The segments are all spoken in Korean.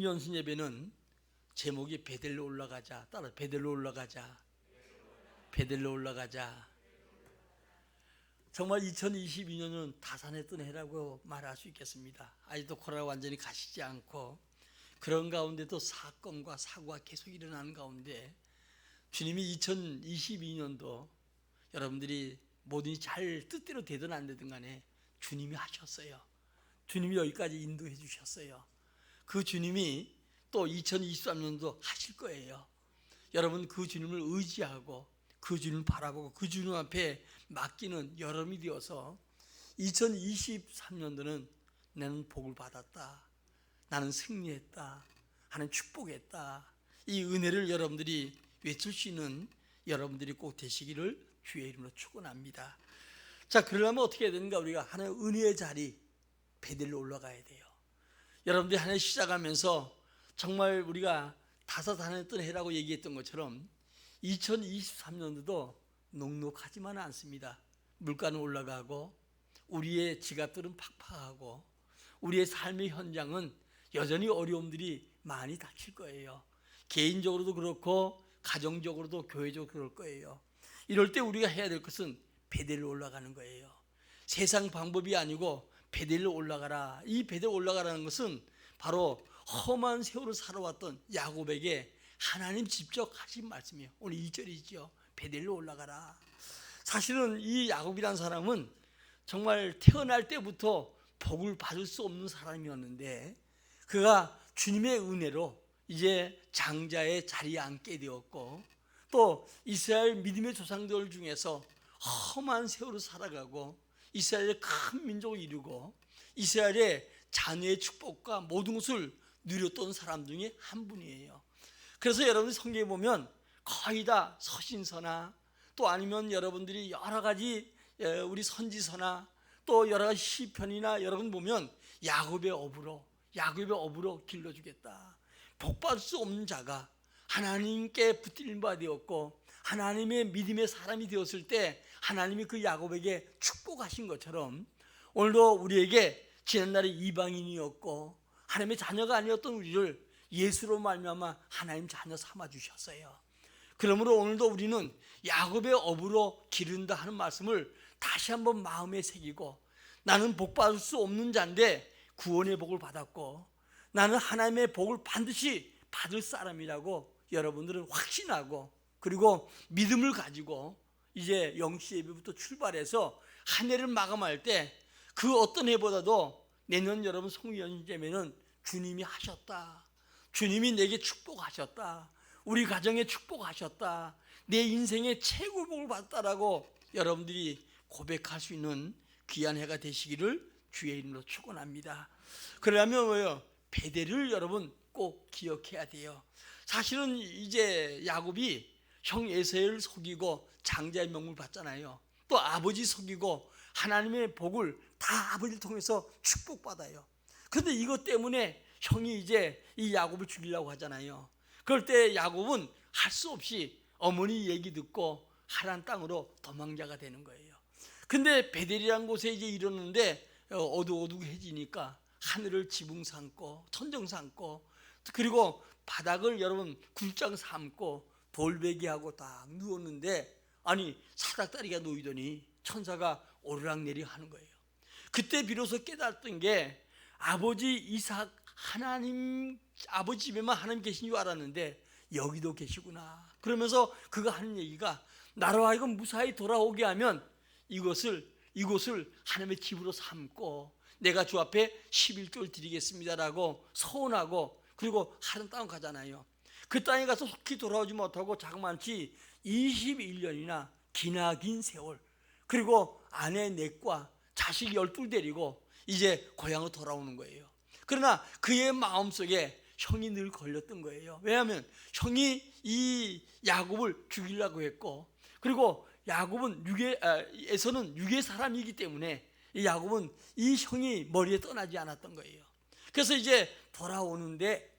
연순 예배는 제목이 베델로 올라가자. 따라 베델로 올라가자. 베델로 올라가자. 정말 2022년은 다산했던 해라고 말할 수 있겠습니다. 아직도 코로나 완전히 가시지 않고 그런 가운데도 사건과 사고가 계속 일어나는 가운데 주님이 2022년도 여러분들이 뭐든지 잘 뜻대로 되든 안 되든 간에 주님이 하셨어요. 주님이 여기까지 인도해 주셨어요. 그 주님이 또 2023년도 하실 거예요. 여러분 그 주님을 의지하고 그 주님을 바라보고 그 주님 앞에 맡기는 여러분이 되어서 2023년도는 나는 복을 받았다, 나는 승리했다, 하는 축복했다, 이 은혜를 여러분들이 외칠 수 있는 여러분들이 꼭 되시기를 주의 이름으로 축원합니다. 자, 그러려면 어떻게 해야 되는가? 우리가 하나의 은혜의 자리 베델로 올라가야 돼요. 여러분들이 한 해 시작하면서 정말 우리가 다사다난했던 해라고 얘기했던 것처럼 2023년도도 녹록하지만은 않습니다. 물가는 올라가고 우리의 지갑들은 팍팍하고 우리의 삶의 현장은 여전히 어려움들이 많이 닥칠 거예요. 개인적으로도 그렇고 가정적으로도 교회적으로 그럴 거예요. 이럴 때 우리가 해야 될 것은 베델로 올라가는 거예요. 세상 방법이 아니고 베델로 올라가라. 이 베델로 올라가라는 것은 바로 험한 세월을 살아왔던 야곱에게 하나님 직접 하신 말씀이에요. 오늘 1절이죠. 베델로 올라가라. 사실은 이 야곱이라는 사람은 정말 태어날 때부터 복을 받을 수 없는 사람이었는데 그가 주님의 은혜로 이제 장자의 자리에 앉게 되었고 또 이스라엘 믿음의 조상들 중에서 험한 세월을 살아가고 이스라엘의 큰 민족을 이루고 이스라엘의 자녀의 축복과 모든 것을 누렸던 사람 중에 한 분이에요. 그래서 여러분이 성경에 보면 거의 다 서신서나 또 아니면 여러분들이 여러 가지 우리 선지서나 또 여러 가지 시편이나 여러분 보면 야곱의 업으로 길러주겠다. 복받을 수 없는 자가 하나님께 붙들린 바 되었고 하나님의 믿음의 사람이 되었을 때 하나님이 그 야곱에게 축복하신 것처럼 오늘도 우리에게 지난날에 이방인이었고 하나님의 자녀가 아니었던 우리를 예수로 말미암아 하나님 자녀 삼아 주셨어요. 그러므로 오늘도 우리는 야곱의 업으로 기른다 하는 말씀을 다시 한번 마음에 새기고 나는 복받을 수 없는 자인데 구원의 복을 받았고 나는 하나님의 복을 반드시 받을 사람이라고 여러분들은 확신하고 그리고 믿음을 가지고 이제 영시 예배부터 출발해서 한 해를 마감할 때 그 어떤 해보다도 내년 여러분 송년제면은 주님이 하셨다, 주님이 내게 축복하셨다, 우리 가정에 축복하셨다, 내 인생의 최고 복을 받았다라고 여러분들이 고백할 수 있는 귀한 해가 되시기를 주의 이름으로 축원합니다. 그러려면 뭐예요? 베델을 여러분 꼭 기억해야 돼요. 사실은 이제 야곱이 형 에사를 속이고 장자의 명을 받잖아요. 또 아버지 속이고 하나님의 복을 다 아버지를 통해서 축복받아요. 그런데 이것 때문에 형이 이제 이 야곱을 죽이려고 하잖아요. 그럴 때 야곱은 할 수 없이 어머니 얘기 듣고 하란 땅으로 도망자가 되는 거예요. 근데 베델이라는 곳에 이제 이르는데 어둑어둑해지니까 하늘을 지붕 삼고 천정 삼고 그리고 바닥을 여러분 굴장 삼고 돌베개하고 딱 누웠는데 아니 사닥다리가 놓이더니 천사가 오르락내리락 하는 거예요. 그때 비로소 깨달았던 게 아버지 이삭 하나님 아버지 집에만 하나님 계신 줄 알았는데 여기도 계시구나. 그러면서 그가 하는 얘기가 나로 하여금 무사히 돌아오게 하면 이곳을 하나님의 집으로 삼고 내가 주 앞에 11조를 드리겠습니다라고 서원하고 그리고 하는 땅 가잖아요. 그 땅에 가서 속히 돌아오지 못하고 자그마치 21년이나 기나긴 세월 그리고 아내 넷과 자식 12 데리고 이제 고향으로 돌아오는 거예요. 그러나 그의 마음속에 형이 늘 걸렸던 거예요. 왜냐하면 형이 이 야곱을 죽이려고 했고 그리고 야곱은 에서는 육의 사람이기 때문에 이 야곱은 이 형이 머리에 떠나지 않았던 거예요. 그래서 이제 돌아오는데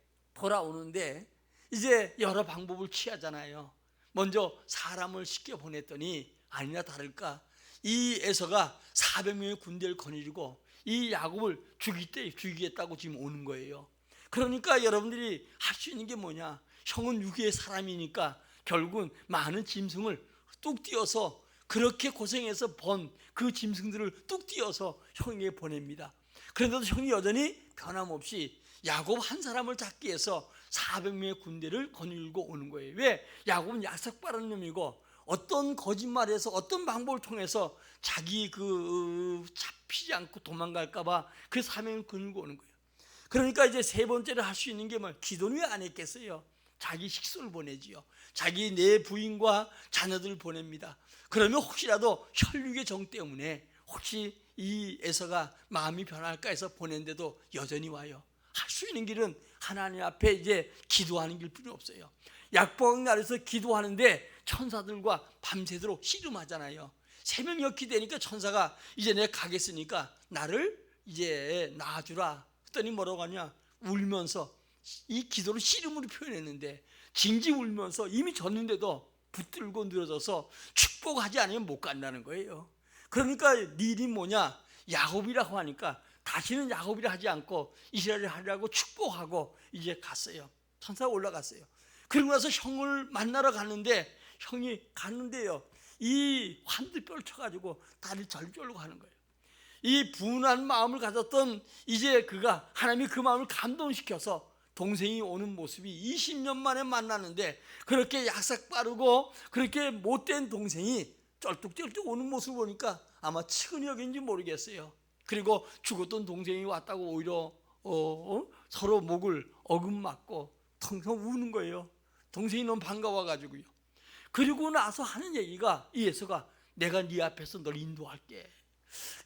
이제 여러 방법을 취하잖아요. 먼저 사람을 시켜 보냈더니 아니나 다를까 이 에서가 400명의 군대를 거느리고 이 야곱을 죽이겠다고 지금 오는 거예요. 그러니까 여러분들이 할 수 있는 게 뭐냐? 형은 육의 사람이니까 결국은 많은 짐승을 뚝 띄어서 그렇게 고생해서 번 그 짐승들을 뚝 띄어서 형에게 보냅니다. 그런데도 형이 여전히 변함없이 야곱 한 사람을 잡기 위해서 400명의 군대를 거닐고 오는 거예요. 왜? 야곱은 약삭빠른 놈이고 어떤 거짓말에서 어떤 방법을 통해서 자기 잡히지 않고 도망갈까 봐 그 사명을 거닐고 오는 거예요. 그러니까 이제 세 번째로 할 수 있는 게 뭐, 기도는 왜 안 했겠어요? 자기 식소를 보내지요. 자기 내 부인과 자녀들을 보냅니다. 그러면 혹시라도 혈육의 정 때문에 혹시 이 에서가 마음이 변할까 해서 보낸데도 여전히 와요. 할 수 있는 길은 하나님 앞에 이제 기도하는 길뿐이 없어요. 약복 날에서 기도하는데 천사들과 밤새도록 씨름하잖아요. 새벽 역기 되니까 천사가 이제 내가 가겠으니까 나를 이제 낳아주라. 그랬더니 뭐라고 하냐? 울면서 이 기도를 씨름으로 표현했는데 징징 울면서 이미 졌는데도 붙들고 늘어져서 축복하지 않으면 못 간다는 거예요. 그러니까 네 이름 뭐냐? 야곱이라고 하니까 다시는 야곱이라 하지 않고 이스라엘을 하라고 축복하고 이제 갔어요. 천사가 올라갔어요. 그리고 나서 형을 만나러 갔는데 형이 갔는데요, 이 환들 펼쳐가지고 다리를 절절로 가는 거예요. 이 분한 마음을 가졌던 이제 그가 하나님이 그 마음을 감동시켜서 동생이 오는 모습이 20년 만에 만났는데 그렇게 약삭 빠르고 그렇게 못된 동생이 쩔뚝쩔뚝 오는 모습을 보니까 아마 측은히 여긴지 모르겠어요. 그리고 죽었던 동생이 왔다고 오히려 서로 목을 어금맞고 텅텅 우는 거예요. 동생이 너무 반가워가지고요. 그리고 나서 하는 얘기가 이 에서가 내가 네 앞에서 널 인도할게.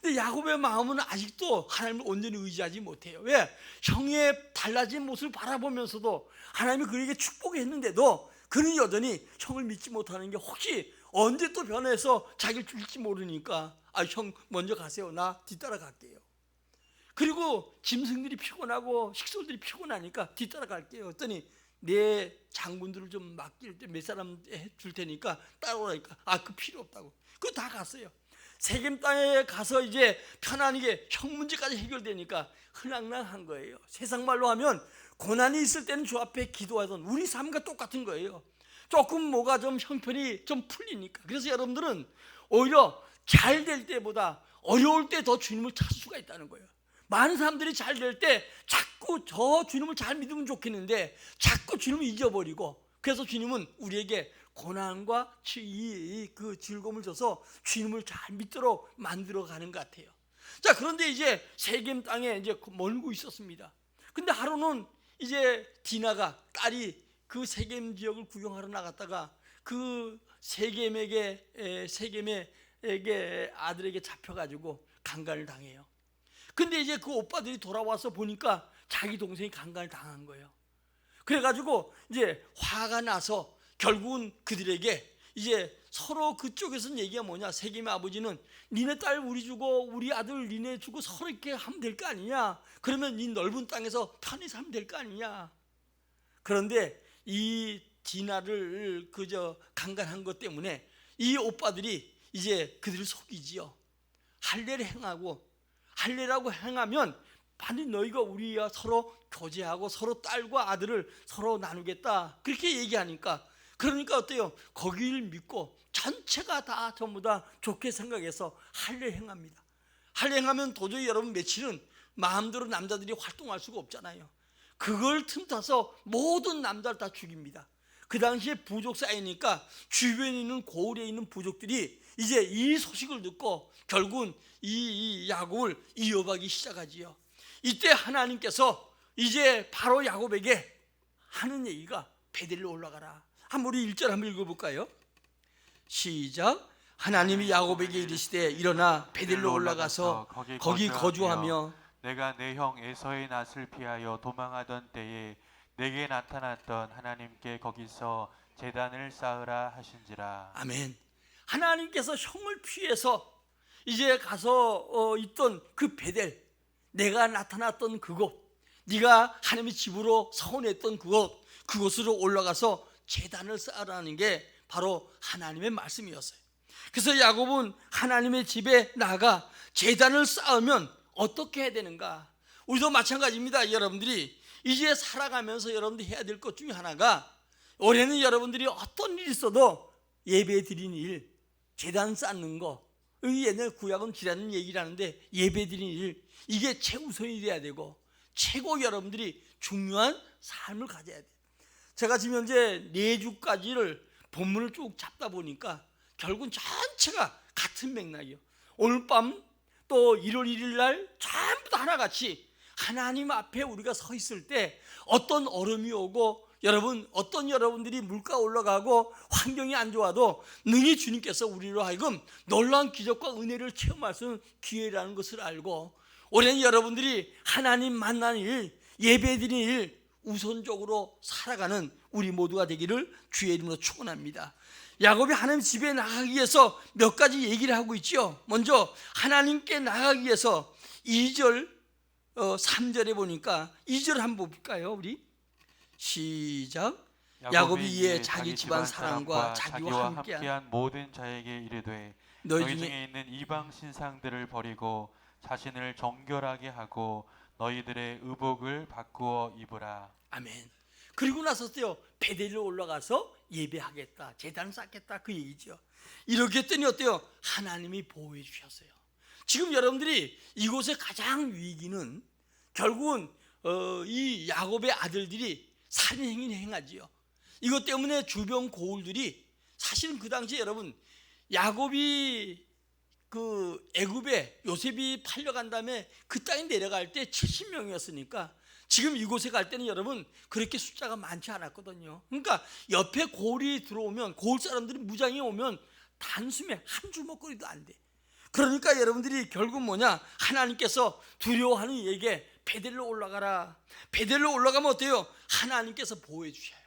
근데 야곱의 마음은 아직도 하나님을 온전히 의지하지 못해요. 왜? 형의 달라진 모습을 바라보면서도 하나님이 그에게 축복했는데도 그는 여전히 형을 믿지 못하는 게 혹시 언제 또 변해서 자기를 죽일지 모르니까 형 먼저 가세요. 나 뒤따라 갈게요. 그리고 짐승들이 피곤하고 식솔들이 피곤하니까 뒤따라 갈게요. 그랬더니 내 장군들을 좀 맡길 때 몇 사람 줄 테니까 따라오라니까 그 필요 없다고. 그거 다 갔어요. 세겜 땅에 가서 이제 편안하게 형 문제까지 해결되니까 흔랑랑한 거예요. 세상 말로 하면 고난이 있을 때는 주 앞에 기도하던 우리 삶과 똑같은 거예요. 조금 뭐가 좀 형편이 좀 풀리니까. 그래서 여러분들은 오히려 잘 될 때보다 어려울 때 더 주님을 찾을 수가 있다는 거예요. 많은 사람들이 잘 될 때 자꾸 저 주님을 잘 믿으면 좋겠는데 자꾸 주님을 잊어버리고, 그래서 주님은 우리에게 고난과 그 즐거움을 줘서 주님을 잘 믿도록 만들어가는 것 같아요. 자, 그런데 이제 세겜 땅에 이제 멀고 있었습니다. 근데 하루는 이제 디나가 딸이 그 세겜 지역을 구경하러 나갔다가 그 세겜의 아들에게 잡혀가지고 강간을 당해요. 근데 이제 그 오빠들이 돌아와서 보니까 자기 동생이 강간을 당한 거예요. 그래가지고 이제 화가 나서 결국은 그들에게 이제 서로 그쪽에서는 얘기가 뭐냐? 세겜의 아버지는 니네 딸 우리 주고 우리 아들 니네 주고 서로 이렇게 하면 될 거 아니냐? 그러면 이 넓은 땅에서 편히 살면 될 거 아니냐? 그런데 이 디나를 강간한 것 때문에 이 오빠들이 이제 그들을 속이지요. 할례를 행하고, 할례라고 행하면 반드시 너희가 우리와 서로 교제하고 서로 딸과 아들을 서로 나누겠다, 그렇게 얘기하니까, 그러니까 어때요? 거기를 믿고 전체가 다 전부 다 좋게 생각해서 할례 행합니다. 할례 행하면 도저히 여러분 며칠은 마음대로 남자들이 활동할 수가 없잖아요. 그걸 틈타서 모든 남자를 다 죽입니다. 그 당시에 부족 쌓이니까 주변에 있는 고을에 있는 부족들이 이제 이 소식을 듣고 결국은 이 야곱을 이어가기 시작하지요. 이때 하나님께서 이제 바로 야곱에게 하는 얘기가 베델로 올라가라. 한번 우리 1절 한번 읽어볼까요? 시작. 하나님이 야곱에게 이르시되 일어나 베델로 올라가서 거기 거주하며 내가 내 형 에서의 낯을 피하여 도망하던 때에 내게 나타났던 하나님께 거기서 제단을 쌓으라 하신지라. 아멘. 하나님께서 형을 피해서 이제 가서 있던 그 베델, 내가 나타났던 그곳, 네가 하나님의 집으로 서원했던 그곳으로 올라가서 제단을 쌓으라는 게 바로 하나님의 말씀이었어요. 그래서 야곱은 하나님의 집에 나가 제단을 쌓으면 어떻게 해야 되는가? 우리도 마찬가지입니다. 여러분들이 이제 살아가면서 여러분들이 해야 될 것 중에 하나가, 올해는 여러분들이 어떤 일이 있어도 예배 드리는 일, 제단 쌓는 거, 옛날 구약은 지라는 얘기를 하는데 예배 드리는 일, 이게 최우선이 돼야 되고 최고 여러분들이 중요한 삶을 가져야 돼요. 제가 지금 현재 4주까지를 본문을 쭉 잡다 보니까 결국은 전체가 같은 맥락이에요. 오늘 밤 또 1월 1일 날 전부 다 하나같이 하나님 앞에 우리가 서 있을 때 어떤 얼음이 오고 어떤 여러분들이 물가 올라가고 환경이 안 좋아도 능히 주님께서 우리로 하여금 놀라운 기적과 은혜를 체험할 수 있는 기회라는 것을 알고, 올해는 여러분들이 하나님 만나는 일, 예배드리는 일 우선적으로 살아가는 우리 모두가 되기를 주의 이름으로 축원합니다. 야곱이 하나님 집에 나가기 위해서 몇 가지 얘기를 하고 있죠. 먼저 하나님께 나가기 위해서 2절 3절에 보니까 2절 한번 볼까요? 우리 시작. 야곱이 이에 자기 집안 사람과 자기와 함께한 모든 자에게 이르되 너희 중에 있는 이방 신상들을 버리고 자신을 정결하게 하고 너희들의 의복을 바꾸어 입으라. 아멘. 그리고 나서요 베델로 올라가서 예배하겠다, 제단을 쌓겠다, 그 얘기죠. 이렇게 했더니 어때요? 하나님이 보호해 주셨어요. 지금 여러분들이 이곳의 가장 위기는 결국은 이 야곱의 아들들이 살인행위를 행하지요. 이것 때문에 주변 고을들이, 사실은 그 당시에 여러분 야곱이 그 애굽에 요셉이 팔려간 다음에 그 땅에 내려갈 때 70명이었으니까 지금 이곳에 갈 때는 여러분 그렇게 숫자가 많지 않았거든요. 그러니까 옆에 고을이 들어오면, 고을 사람들이 무장이 오면 단숨에 한 주먹거리도 안 돼. 그러니까 여러분들이 결국 뭐냐, 하나님께서 두려워하는 이에게 베델로 올라가라. 베델로 올라가면 어때요? 하나님께서 보호해 주셔요.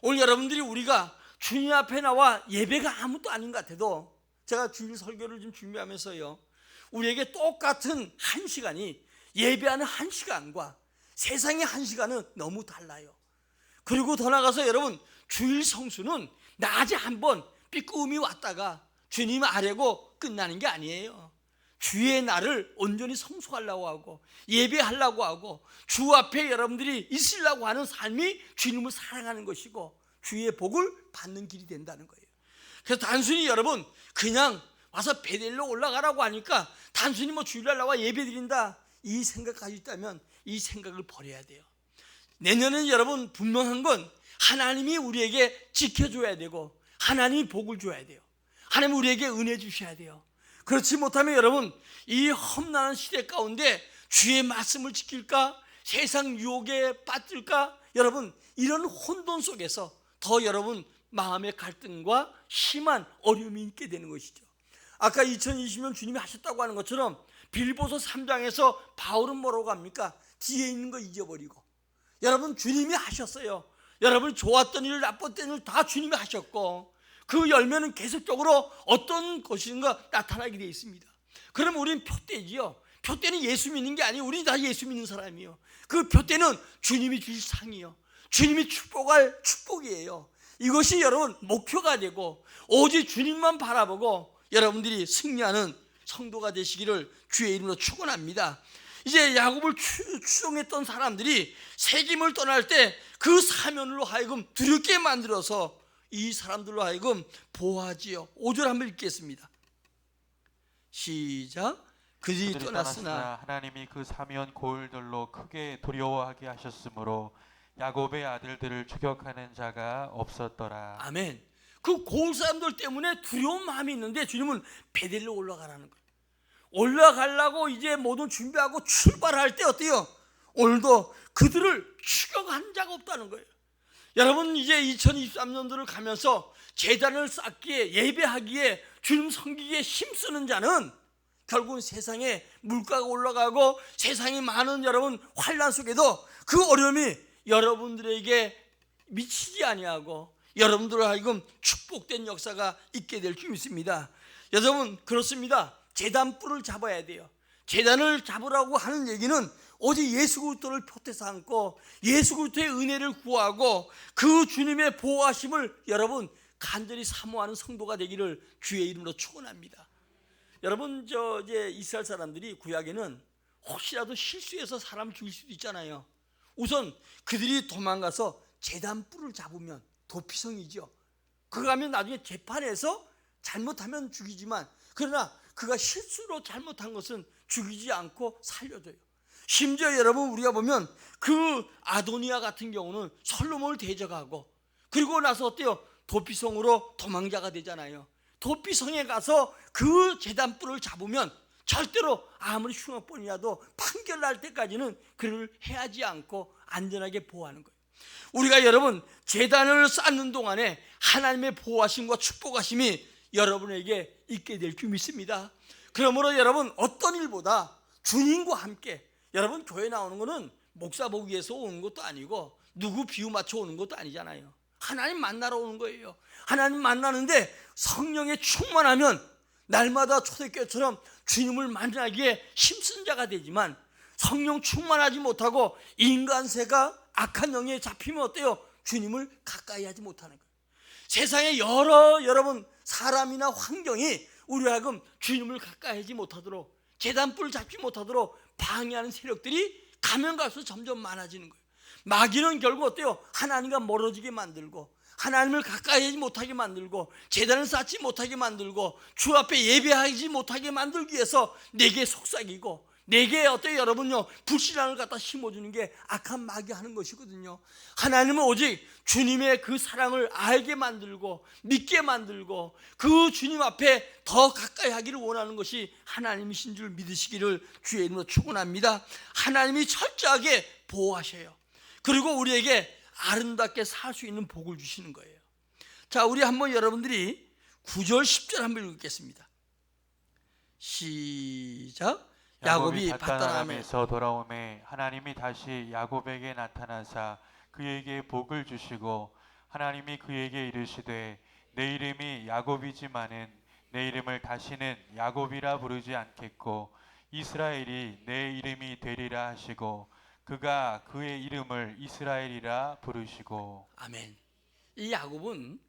오늘 여러분들이 우리가 주님 앞에 나와 예배가 아무것도 아닌 것 같아도, 제가 주일 설교를 좀 준비하면서요, 우리에게 똑같은 한 시간이 예배하는 한 시간과 세상의 한 시간은 너무 달라요. 그리고 더 나가서 여러분 주일 성수는 낮에 한번 삐꾸음이 왔다가 주님 아래고 끝나는 게 아니에요. 주의 날을 온전히 성수하려고 하고 예배하려고 하고 주 앞에 여러분들이 있으려고 하는 삶이 주님을 사랑하는 것이고 주의 복을 받는 길이 된다는 거예요. 그래서 단순히 여러분 그냥 와서 베델로 올라가라고 하니까 단순히 뭐 주일날 나와 예배 드린다 이 생각 가지고 있다면 이 생각을 버려야 돼요. 내년에는 여러분 분명한 건 하나님이 우리에게 지켜줘야 되고 하나님이 복을 줘야 돼요. 하나님 우리에게 은혜 주셔야 돼요. 그렇지 못하면 여러분 이 험난한 시대 가운데 주의 말씀을 지킬까, 세상 유혹에 빠질까, 여러분 이런 혼돈 속에서 더 여러분 마음의 갈등과 심한 어려움이 있게 되는 것이죠. 아까 2020년 주님이 하셨다고 하는 것처럼 빌보서 3장에서 바울은 뭐라고 합니까? 뒤에 있는 거 잊어버리고. 여러분 주님이 하셨어요. 여러분 좋았던 일 나빴던 일 다 주님이 하셨고 그 열매는 계속적으로 어떤 것인가 나타나게 되어 있습니다. 그럼 우리는 표대지요. 표대는 예수 믿는 게 아니에요. 우리는 다 예수 믿는 사람이에요. 그 표대는 주님이 주실 상이요, 주님이 축복할 축복이에요. 이것이 여러분 목표가 되고 오직 주님만 바라보고 여러분들이 승리하는 성도가 되시기를 주의 이름으로 축원합니다. 이제 야곱을 추종했던 사람들이 세김을 떠날 때 그 사면으로 하여금 두렵게 만들어서 이 사람들로 하여금 보호하지요. 5절 한번 읽겠습니다. 시작. 그들이 떠났으나 하나님이 그 사면 고을들로 크게 두려워하게 하셨으므로 야곱의 아들들을 추격하는 자가 없었더라. 아멘. 그 고을 사람들 때문에 두려운 마음이 있는데 주님은 베델로 올라가라는 거예요. 올라가려고 이제 모든 준비하고 출발할 때 어때요? 오늘도 그들을 추격한 자가 없다는 거예요. 여러분 이제 2023년도를 가면서 제단을 쌓기에 예배하기에 주님 섬기기에 힘쓰는 자는 결국은 세상에 물가가 올라가고 세상이 많은 여러분 환난 속에도 그 어려움이 여러분들에게 미치지 아니하고 여러분들을 하여금 축복된 역사가 있게 될 줄 믿습니다. 여러분 그렇습니다. 제단 뿔을 잡아야 돼요. 제단을 잡으라고 하는 얘기는 오직 예수 그리스도를 표대 삼고 예수 그리스도의 은혜를 구하고 그 주님의 보호하심을 여러분 간절히 사모하는 성도가 되기를 주의 이름으로 축원합니다. 여러분 이제 이스라엘 사람들이 구약에는 혹시라도 실수해서 사람 죽일 수도 있잖아요. 우선 그들이 도망가서 제단뿔을 잡으면 도피성이죠. 그거 하면 나중에 재판에서 잘못하면 죽이지만, 그러나 그가 실수로 잘못한 것은 죽이지 않고 살려줘요. 심지어 여러분, 우리가 보면 그 아도니아 같은 경우는 솔로몬을 대적하고, 그리고 나서 어때요? 도피성으로 도망자가 되잖아요. 도피성에 가서 그 제단뿔을 잡으면 절대로 아무리 흉악범이라도 판결날 때까지는 그를 해하지 않고 안전하게 보호하는 거예요. 우리가 여러분 제단을 쌓는 동안에 하나님의 보호하심과 축복하심이 여러분에게 있게 될 줄 믿습니다. 그러므로 여러분, 어떤 일보다 주님과 함께, 여러분 교회 나오는 거는 목사 보기 위해서 오는 것도 아니고 누구 비유 맞춰 오는 것도 아니잖아요. 하나님 만나러 오는 거예요. 하나님 만나는데 성령에 충만하면 날마다 초대교회처럼 주님을 만나기에 힘쓴 자가 되지만, 성령 충만하지 못하고 인간세가 악한 영에 잡히면 어때요? 주님을 가까이 하지 못하는 거예요. 세상에 여러분 사람이나 환경이 우리와 하여금 주님을 가까이 하지 못하도록, 제단뿔 잡지 못하도록 방해하는 세력들이 가면 갈수록 점점 많아지는 거예요. 마귀는 결국 어때요? 하나님과 멀어지게 만들고, 하나님을 가까이 하지 못하게 만들고, 제단을 쌓지 못하게 만들고, 주 앞에 예배하지 못하게 만들기 위해서 내게 속삭이고, 내게 어때요 여러분요? 불신앙을 갖다 심어주는 게 악한 마귀 하는 것이거든요. 하나님은 오직 주님의 그 사랑을 알게 만들고 믿게 만들고 그 주님 앞에 더 가까이 하기를 원하는 것이 하나님이신 줄 믿으시기를 주의 이름으로 축원합니다. 하나님이 철저하게 보호하셔요. 그리고 우리에게 아름답게 살 수 있는 복을 주시는 거예요. 자, 우리 한번 여러분들이 9절 10절 한번 읽겠습니다. 시작. 야곱이 paddan-aram에서 돌아오매 하나님이 다시 야곱에게 나타나사 그에게 복을 주시고, 하나님이 그에게 이르시되 내 이름이 야곱이지만은 내 이름을 다시는 야곱이라 부르지 않겠고 이스라엘이 내 이름이 되리라 하시고 그가 그의 이름을 이스라엘이라 부르시고. 아멘. 이 야곱은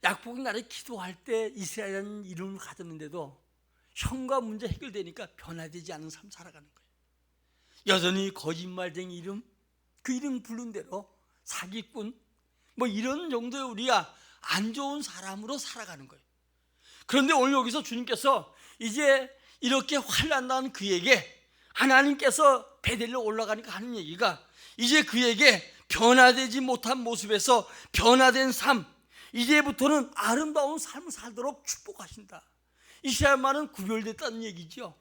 야곱이 나를 기도할 때 이스라엘이라는 이름을 가졌는데도 형과 문제 해결되니까 변화되지 않은 삶 살아가는 거예요. 여전히 거짓말쟁이 이름, 그 이름 부른 대로 사기꾼, 뭐 이런 정도의 우리가 안 좋은 사람으로 살아가는 거예요. 그런데 오늘 여기서 주님께서 이제 이렇게 환난 당한 그에게 하나님께서 베델로 올라가니까 하는 얘기가, 이제 그에게 변화되지 못한 모습에서 변화된 삶, 이제부터는 아름다운 삶을 살도록 축복하신다. 이스라엘 말은 구별됐다는 얘기죠.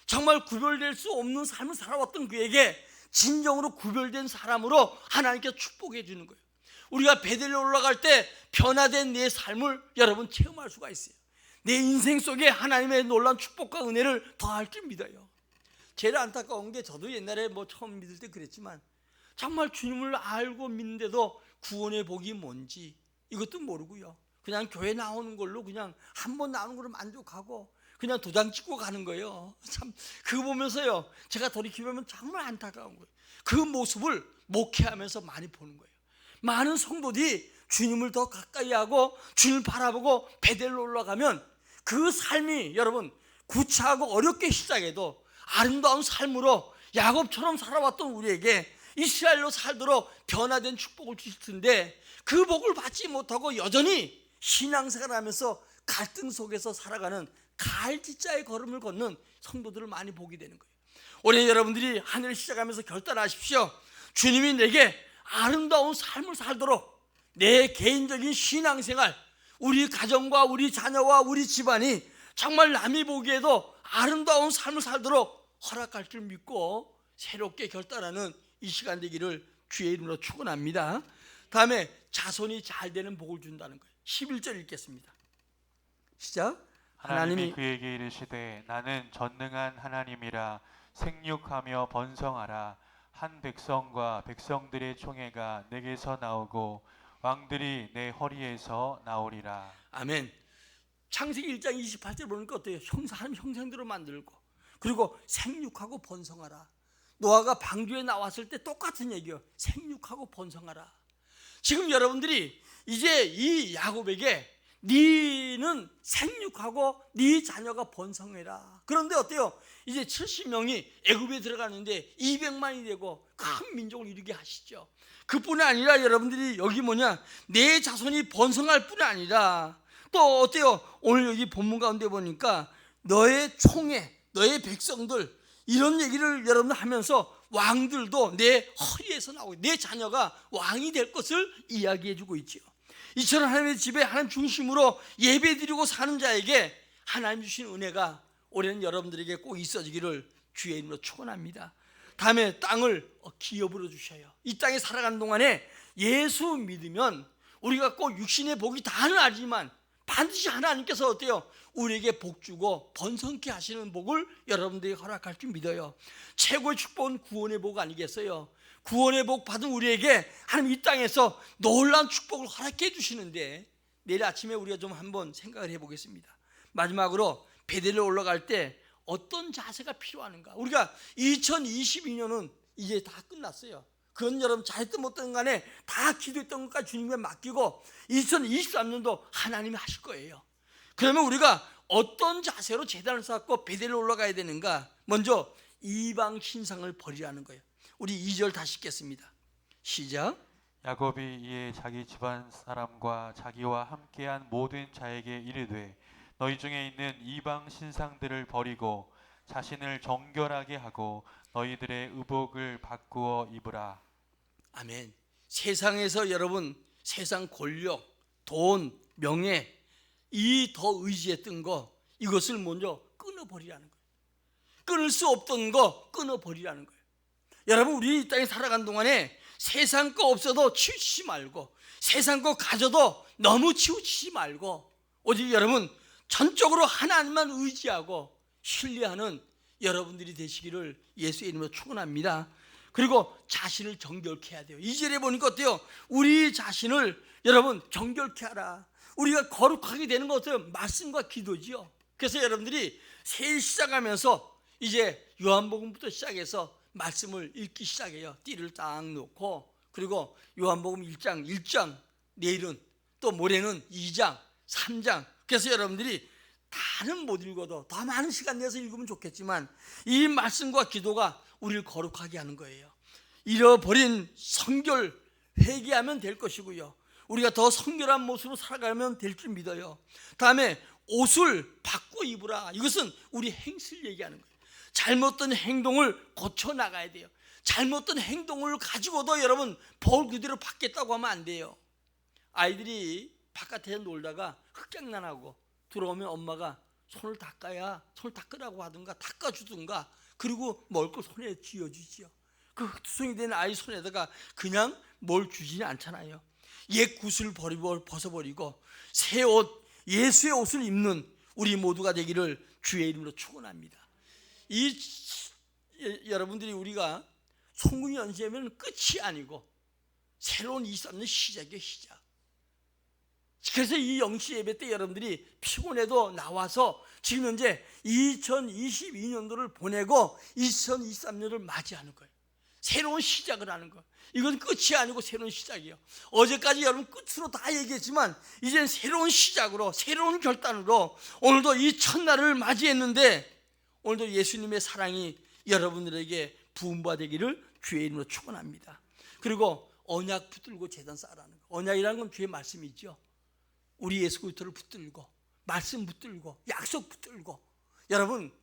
정말 구별될 수 없는 삶을 살아왔던 그에게 진정으로 구별된 사람으로 하나님께서 축복해 주는 거예요. 우리가 베델로 올라갈 때 변화된 내 삶을 여러분 체험할 수가 있어요. 내 인생 속에 하나님의 놀라운 축복과 은혜를 더할 줄 믿어요. 제일 안타까운 게, 저도 옛날에 뭐 처음 믿을 때 그랬지만 정말 주님을 알고 믿는데도 구원의 복이 뭔지 이것도 모르고요, 그냥 교회 나오는 걸로 그냥 한 번 나오는 걸로 만족하고 그냥 도장 찍고 가는 거예요. 참 그거 보면서요 제가 돌이켜보면 정말 안타까운 거예요. 그 모습을 목회하면서 많이 보는 거예요. 많은 성도들이 주님을 더 가까이 하고 주님을 바라보고 베델로 올라가면 그 삶이 여러분 구차하고 어렵게 시작해도 아름다운 삶으로 야곱처럼 살아왔던 우리에게 이스라엘로 살도록 변화된 축복을 주실 텐데, 그 복을 받지 못하고 여전히 신앙생활을 하면서 갈등 속에서 살아가는 갈지자의 걸음을 걷는 성도들을 많이 보게 되는 거예요. 올해 여러분들이 한 해를 시작하면서 결단하십시오. 주님이 내게 아름다운 삶을 살도록 내 개인적인 신앙생활, 우리 가정과 우리 자녀와 우리 집안이 정말 남이 보기에도 아름다운 삶을 살도록 허락할 줄 믿고 새롭게 결단하는 이 시간 되기를 주의 이름으로 축원합니다. 다음에 자손이 잘 되는 복을 준다는 거예요. 11절 읽겠습니다. 시작. 하나님이 그에게 이르시되 나는 전능한 하나님이라 생육하며 번성하라. 한 백성과 백성들의 총회가 내게서 나오고 왕들이 내 허리에서 나오리라. 아멘. 창세기 1장 28절 보니까 어때요? 하나님 형상대로 만들고 그리고 생육하고 번성하라. 노아가 방주에 나왔을 때 똑같은 얘기예요. 생육하고 번성하라. 지금 여러분들이 이제 이 야곱에게 네는 생육하고 네 자녀가 번성해라. 그런데 어때요? 이제 70명이 애굽에 들어가는데 200만이 되고 큰 민족을 이루게 하시죠. 그뿐이 아니라 여러분들이 여기 내 자손이 번성할 뿐이 아니라 또 어때요? 오늘 여기 본문 가운데 보니까 너의 총회, 너의 백성들, 이런 얘기를 여러분 하면서 왕들도 내 허리에서 나오고 내 자녀가 왕이 될 것을 이야기해 주고 있죠. 이처럼 하나님의 집에 하나님 중심으로 예배드리고 사는 자에게 하나님 주신 은혜가 올해는 여러분들에게 꼭 있어지기를 주의 이름으로 축원합니다. 다음에 땅을 기업으로 주셔요. 이 땅에 살아가는 동안에 예수 믿으면 우리가 꼭 육신의 복이 다는 아니지만 반드시 하나님께서 어때요? 우리에게 복 주고 번성케 하시는 복을 여러분들에게 허락할 줄 믿어요. 최고의 축복은 구원의 복 아니겠어요? 구원의 복 받은 우리에게 하나님 이 땅에서 놀라운 축복을 허락해 주시는데, 내일 아침에 우리가 좀 한번 생각을 해보겠습니다. 마지막으로 베델에 올라갈 때 어떤 자세가 필요한가? 우리가 2022년은 이제 다 끝났어요. 그건 여러분 잘했든 못했든 간에 다 기도했던 것까지 주님께 맡기고 2023년도 하나님이 하실 거예요. 그러면 우리가 어떤 자세로 제단을 쌓고 베델에 올라가야 되는가? 먼저 이방 신상을 버리라는 거예요. 우리 2절 다시 읽겠습니다. 시작. 야곱이 이에 자기 집안 사람과 자기와 함께한 모든 자에게 이르되 너희 중에 있는 이방 신상들을 버리고 자신을 정결하게 하고 너희들의 의복을 바꾸어 입으라. 아멘. 세상에서 여러분 세상 권력, 돈, 명예 이 더 의지했던 거, 이것을 먼저 끊어버리라는 거예요. 끊을 수 없던 거 끊어버리라는 거예요. 여러분 우리 이 땅에 살아간 동안에 세상 거 없어도 치우치지 말고 세상 거 가져도 너무 치우치지 말고 오직 여러분 전적으로 하나님만 의지하고 신뢰하는 여러분들이 되시기를 예수의 이름으로 축원합니다. 그리고 자신을 정결케 해야 돼요. 2절에 보니까 어때요? 우리 자신을 여러분 정결케 하라. 우리가 거룩하게 되는 것은 말씀과 기도지요. 그래서 여러분들이 새해 시작하면서 이제 요한복음부터 시작해서 말씀을 읽기 시작해요. 띠를 딱 놓고, 그리고 요한복음 1장, 내일은 또 모레는 2장, 3장. 그래서 여러분들이 다는 못 읽어도 더 많은 시간 내서 읽으면 좋겠지만 이 말씀과 기도가 우리를 거룩하게 하는 거예요. 잃어버린 성결 회개하면 될 것이고요. 우리가 더 성결한 모습으로 살아가면 될 줄 믿어요. 다음에 옷을 바꿔 입으라. 이것은 우리 행실 얘기하는 거예요. 잘못된 행동을 고쳐나가야 돼요. 잘못된 행동을 가지고도 여러분 볼 그대로 받겠다고 하면 안 돼요. 아이들이 바깥에 놀다가 흑장난하고 들어오면 엄마가 손을 닦으라고 하든가 닦아주든가, 그리고 먹을 걸 손에 쥐어주지요. 그 흑투성이 된 아이 손에다가 그냥 뭘 주지는 않잖아요. 옛 굿을 벗어버리고 새 옷, 예수의 옷을 입는 우리 모두가 되기를 주의 이름으로 축원합니다. 여러분들이 우리가 송구이 연시하면 끝이 아니고 새로운 23년 시작이에요, 시작. 그래서 이 영시 예배 때 여러분들이 피곤해도 나와서 지금 현재 2022년도를 보내고 2023년을 맞이하는 거예요. 새로운 시작을 하는 거예요. 이건 끝이 아니고 새로운 시작이에요. 어제까지 여러분 끝으로 다 얘기했지만 이제는 새로운 시작으로, 새로운 결단으로 오늘도 이 첫날을 맞이했는데 오늘도 예수님의 사랑이 여러분들에게 부음받기를 주의 이름으로 축원합니다. 그리고 언약 붙들고 제단 쌓으라는 거. 언약이라는 건 주의 말씀이죠. 우리 예수 그리스도를 붙들고 말씀 붙들고 약속 붙들고, 여러분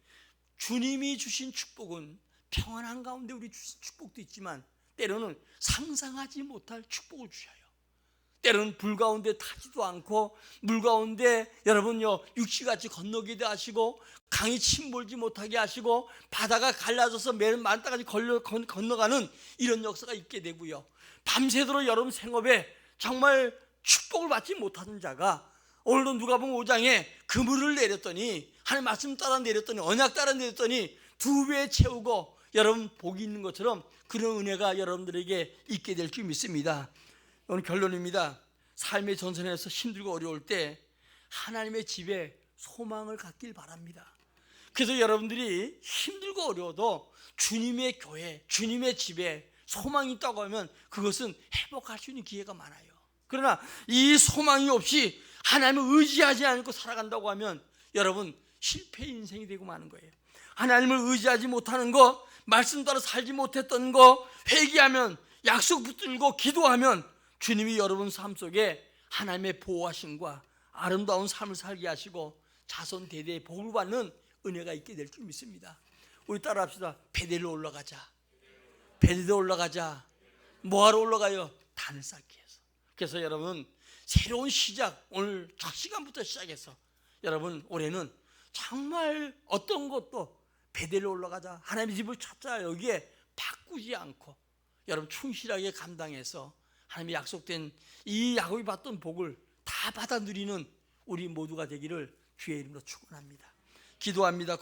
주님이 주신 축복은 평안한 가운데 우리 주신 축복도 있지만 때로는 상상하지 못할 축복을 주셔요. 때로는 불 가운데 타지도 않고 물 가운데 여러분요 육지같이 건너기도 하시고 강이 침몰지 못하게 하시고 바다가 갈라져서 만따까지 건너가는 이런 역사가 있게 되고요. 밤새도록 여러분 생업에 정말 축복을 받지 못하는 자가 오늘도 누가복음 5장에 그물을 내렸더니 하나님 말씀 따라 내렸더니 언약 따라 내렸더니 2배 채우고 여러분 복이 있는 것처럼 그런 은혜가 여러분들에게 있게 될 줄 믿습니다. 오늘 결론입니다. 삶의 전선에서 힘들고 어려울 때 하나님의 집에 소망을 갖길 바랍니다. 그래서 여러분들이 힘들고 어려워도 주님의 교회, 주님의 집에 소망이 있다고 하면 그것은 회복할 수 있는 기회가 많아요. 그러나 이 소망이 없이 하나님을 의지하지 않고 살아간다고 하면 여러분 실패 인생이 되고 마는 거예요. 하나님을 의지하지 못하는 거, 말씀 따라 살지 못했던 거, 회개하면, 약속 붙들고 기도하면 주님이 여러분 삶 속에 하나님의 보호하심과 아름다운 삶을 살게 하시고 자손 대대에 복을 받는 은혜가 있게 될 줄 믿습니다. 우리 따라합시다. 베델로 올라가자. 베델로 올라가자. 뭐하러 올라가요? 단을 쌓기 위해서. 그래서 여러분 새로운 시작, 오늘 첫 시간부터 시작해서 여러분 올해는 정말 어떤 것도 베델로 올라가자, 하나님의 집을 찾자, 여기에 바꾸지 않고 여러분 충실하게 감당해서 하나님의 약속된 이 야곱이 받던 복을 다 받아 누리는 우리 모두가 되기를 주의 이름으로 축원합니다. 기도합니다.